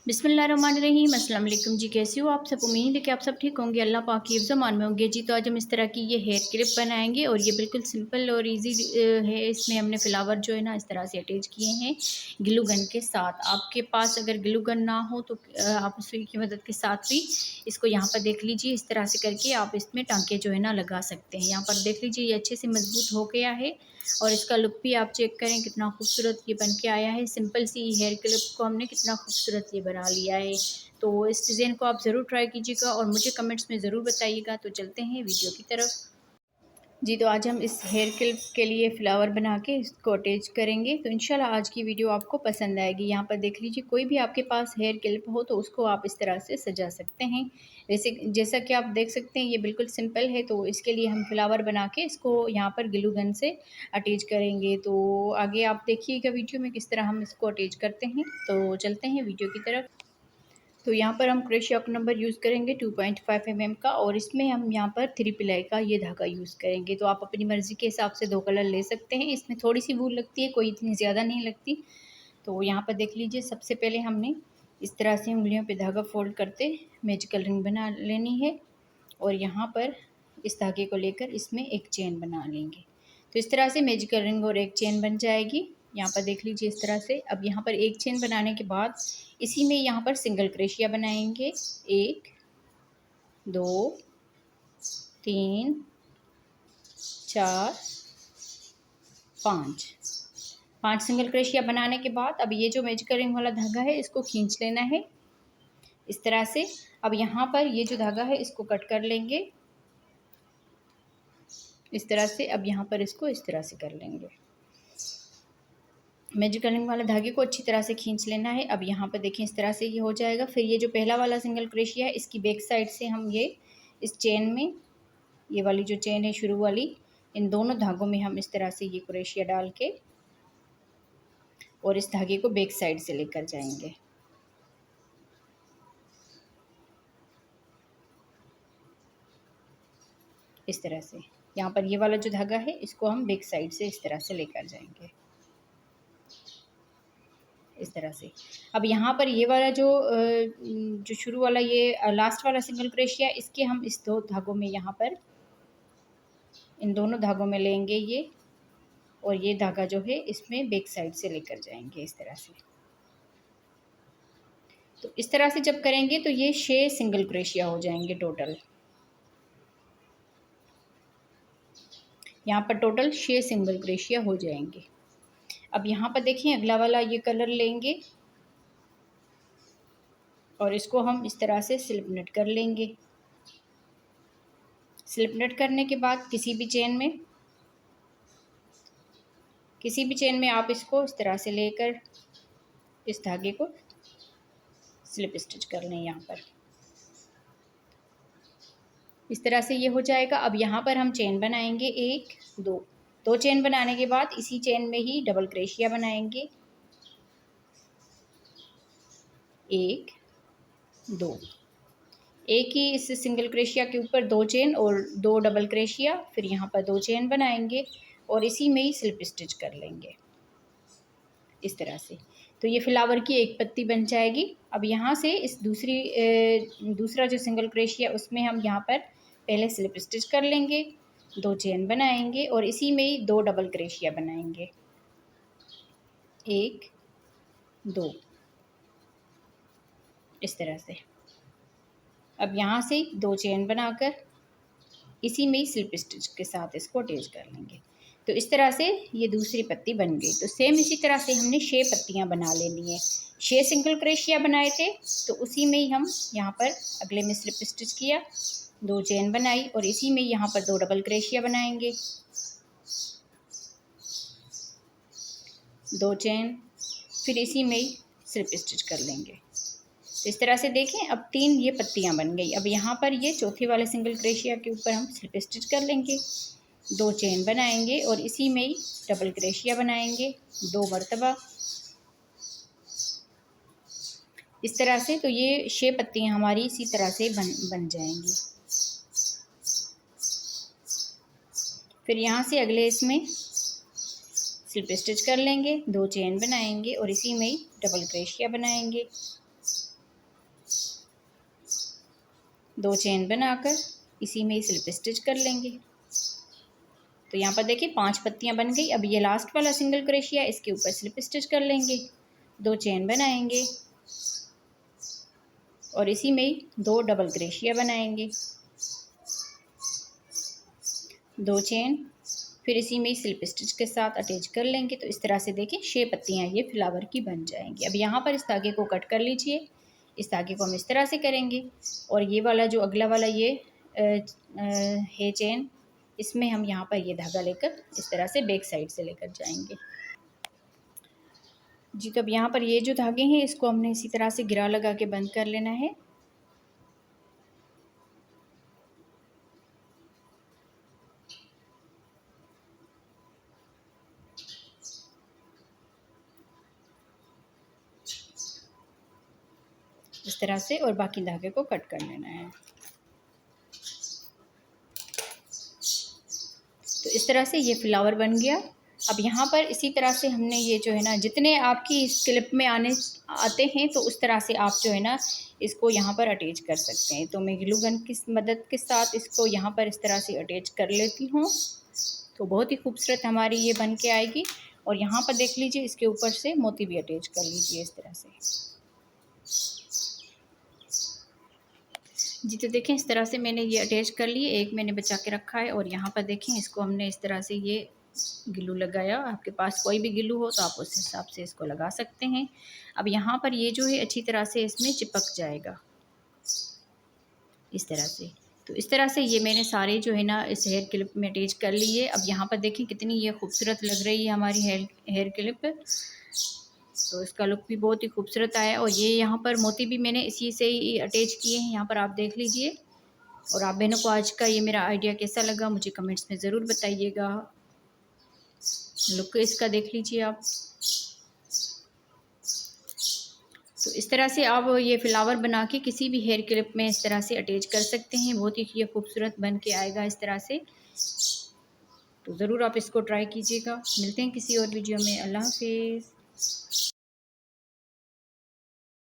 बिस्मिल्लाहिर्रहमानिर्रहीम। अस्सलाम वालेकुम जी, कैसे हो आप सब? उम्मीद है कि आप सब ठीक होंगे, अल्लाह पाक की हिफ्ज़-ए-मान में होंगे जी। तो आज हम इस तरह की ये हेयर क्लिप बनाएंगे और ये बिल्कुल सिंपल और इजी है। इसमें हमने फ्लावर जो है ना इस तरह से अटैच किए हैं ग्लू गन के साथ। आपके पास अगर ग्लू गन ना हो तो आप सुई की मदद के साथ भी इसको यहाँ पर देख लीजिए, इस तरह से करके आप इसमें टाँके जो है ना लगा सकते हैं। यहाँ पर देख लीजिए ये अच्छे से मजबूत हो गया है और इसका लुक भी आप चेक करें कितना खूबसूरत ये बन के आया है। सिंपल सी हेयर क्लिप को हमने कितना खूबसूरत ये बना लिया है। तो इस डिज़ाइन को आप ज़रूर ट्राई कीजिएगा और मुझे कमेंट्स में ज़रूर बताइएगा। तो चलते हैं वीडियो की तरफ जी। तो आज हम इस हेयर क्लिप के लिए फ्लावर बना के इसको अटैच करेंगे। तो इंशाल्लाह आज की वीडियो आपको पसंद आएगी। यहाँ पर देख लीजिए, कोई भी आपके पास हेयर क्लिप हो तो उसको आप इस तरह से सजा सकते हैं। जैसा कि आप देख सकते हैं ये बिल्कुल सिंपल है। तो इसके लिए हम फ्लावर बना के इसको यहाँ पर ग्लू गन से अटैच करेंगे। तो आगे आप देखिएगा वीडियो में किस तरह हम इसको अटैच करते हैं। तो चलते हैं वीडियो की तरफ। तो यहाँ पर हम क्रोशिया का नंबर यूज़ करेंगे 2.5 mm का और इसमें हम यहाँ पर 3 प्लाई का ये धागा यूज़ करेंगे। तो आप अपनी मर्ज़ी के हिसाब से 2 कलर ले सकते हैं। इसमें थोड़ी सी वूल लगती है, कोई इतनी ज़्यादा नहीं लगती। तो यहाँ पर देख लीजिए, सबसे पहले हमने इस तरह से उंगलियों पे धागा फोल्ड करते मैजिकल रिंग बना लेनी है और यहाँ पर इस धागे को लेकर इसमें एक चेन बना लेंगे। तो इस तरह से मैजिकल रिंग और एक चेन बन जाएगी। यहाँ पर देख लीजिए इस तरह से। अब यहाँ पर एक चेन बनाने के बाद इसी में यहाँ पर सिंगल क्रोशिया बनाएंगे। 1 2 3 4 5 सिंगल क्रोशिया बनाने के बाद अब ये जो मैजिकल रिंग वाला धागा है इसको खींच लेना है इस तरह से। अब यहाँ पर ये जो धागा है इसको कट कर लेंगे इस तरह से। अब यहाँ पर इसको इस तरह से कर लेंगे। मैजिकल रिंग वाले धागे को अच्छी तरह से खींच लेना है। अब यहाँ पर देखें इस तरह से ये हो जाएगा। फिर ये जो पहला वाला सिंगल क्रोशिया है इसकी बैक साइड से हम ये इस चेन में, ये वाली जो चेन है शुरू वाली, इन दोनों धागों में हम इस तरह से ये क्रोशिया डाल के और इस धागे को बैक साइड से लेकर जाएंगे। इस तरह से यहाँ पर ये वाला जो धागा है इसको हम बैक साइड से इस तरह से लेकर जाएंगे इस तरह से। अब यहाँ पर ये वाला जो शुरू वाला ये लास्ट वाला सिंगल क्रोशिया, इसके हम इस दो धागों में यहाँ पर इन दोनों धागों में लेंगे ये, और ये धागा जो है इसमें बैक साइड से लेकर जाएंगे इस तरह से। तो इस तरह से जब करेंगे तो ये 6 सिंगल क्रोशिया हो जाएंगे टोटल। यहाँ पर टोटल 6 सिंगल क्रोशिया हो जाएंगे। अब यहाँ पर देखें अगला वाला ये कलर लेंगे और इसको हम इस तरह से स्लिप नट कर लेंगे। स्लिप नट करने के बाद किसी भी चेन में आप इसको इस तरह से लेकर इस धागे को स्लिप स्टिच कर लें। यहाँ पर इस तरह से ये हो जाएगा। अब यहाँ पर हम चेन बनाएंगे 1 2 चेन बनाने के बाद इसी चेन में ही डबल क्रोशिया बनाएंगे 1 2। एक ही इस सिंगल क्रोशिया के ऊपर 2 चेन और 2 डबल क्रोशिया, फिर यहाँ पर 2 चेन बनाएंगे और इसी में ही स्लिप स्टिच कर लेंगे इस तरह से। तो ये फ्लावर की एक पत्ती बन जाएगी। अब यहाँ से इस दूसरा जो सिंगल क्रोशिया उसमें हम यहाँ पर पहले स्लिप स्टिच कर लेंगे, 2 चेन बनाएंगे और इसी में ही 2 डबल क्रोशिया बनाएंगे 1 2 इस तरह से। अब यहाँ से 2 चेन बनाकर इसी में ही स्लिप स्टिच के साथ इसको अटैच कर लेंगे। तो इस तरह से ये दूसरी पत्ती बन गई। तो सेम इसी तरह से हमने 6 पत्तियां बना लेनी है। 6 सिंगल क्रोशिया बनाए थे तो उसी में ही हम यहाँ पर अगले में स्लिप स्टिच किया, 2 चेन बनाई और इसी में यहाँ पर 2 डबल क्रोशिया बनाएंगे, 2 चेन, फिर इसी में ही स्लिप स्टिच कर लेंगे। तो इस तरह से देखें अब 3 ये पत्तियां बन गई। अब यहाँ पर ये चौथे वाले सिंगल क्रोशिया के ऊपर हम स्लिप स्टिच कर लेंगे, 2 चेन बनाएंगे और इसी में ही डबल क्रोशिया बनाएंगे 2 मरतबा इस तरह से। तो ये 6 पत्तियां हमारी इसी तरह से बन जाएंगी। फिर यहाँ से अगले इसमें स्लिप स्टिच कर लेंगे, 2 चेन बनाएंगे और इसी में ही डबल क्रोशिया बनाएंगे 2 चेन बनाकर इसी में ही स्लिप स्टिच कर लेंगे। तो यहाँ पर देखिए 5 पत्तियाँ बन गई। अब ये लास्ट वाला सिंगल क्रोशिया, इसके ऊपर स्लिप स्टिच कर लेंगे, 2 चेन बनाएंगे और इसी में ही 2 डबल क्रोशिया बनाएंगे, 2 चेन, फिर इसी में ही स्लिप स्टिच के साथ अटैच कर लेंगे। तो इस तरह से देखिए 6 पत्तियाँ ये फ्लावर की बन जाएंगी। अब यहाँ पर इस धागे को कट कर लीजिए। इस धागे को हम इस तरह से करेंगे और ये वाला जो अगला वाला ये है चेन, इसमें हम यहाँ पर ये धागा लेकर इस तरह से बैक साइड से लेकर जाएंगे जी। तो अब यहाँ पर ये जो धागे हैं इसको हमने इसी तरह से गिरा लगा के बंद कर लेना है। इस तरह से और बाकी धागे को कट कर लेना है। तो इस तरह से ये फ्लावर बन गया। अब यहाँ पर इसी तरह से हमने ये जो है ना, जितने आपकी इस क्लिप में आते हैं तो उस तरह से आप जो है ना इसको यहाँ पर अटैच कर सकते हैं। तो मैं ग्लू गन की मदद के साथ इसको यहाँ पर इस तरह से अटैच कर लेती हूँ। तो बहुत ही खूबसूरत हमारी ये बन के आएगी। और यहाँ पर देख लीजिए इसके ऊपर से मोती भी अटैच कर लीजिए इस तरह से जी। तो देखें इस तरह से मैंने ये अटैच कर लिए, एक मैंने बचा के रखा है और यहाँ पर देखें इसको हमने इस तरह से ये ग्लू लगाया। आपके पास कोई भी ग्लू हो तो आप उस हिसाब से इसको लगा सकते हैं। अब यहाँ पर ये जो है अच्छी तरह से इसमें चिपक जाएगा इस तरह से। तो इस तरह से ये मैंने सारे जो है ना इस हेयर क्लिप में अटैच कर लिए। अब यहाँ पर देखें कितनी ये खूबसूरत लग रही है हमारी हेयर क्लिप। तो इसका लुक भी बहुत ही खूबसूरत आया। और ये यहाँ पर मोती भी मैंने इसी से ही अटैच किए हैं, यहाँ पर आप देख लीजिए। और आप बहनों को आज का ये मेरा आइडिया कैसा लगा मुझे कमेंट्स में ज़रूर बताइएगा। लुक इसका देख लीजिए आप। तो इस तरह से आप ये फ्लावर बना के किसी भी हेयर क्लिप में इस तरह से अटैच कर सकते हैं। बहुत ही ये खूबसूरत बन के आएगा इस तरह से। तो ज़रूर आप इसको ट्राई कीजिएगा। मिलते हैं किसी और वीडियो में। अल्लाह हाफिज़।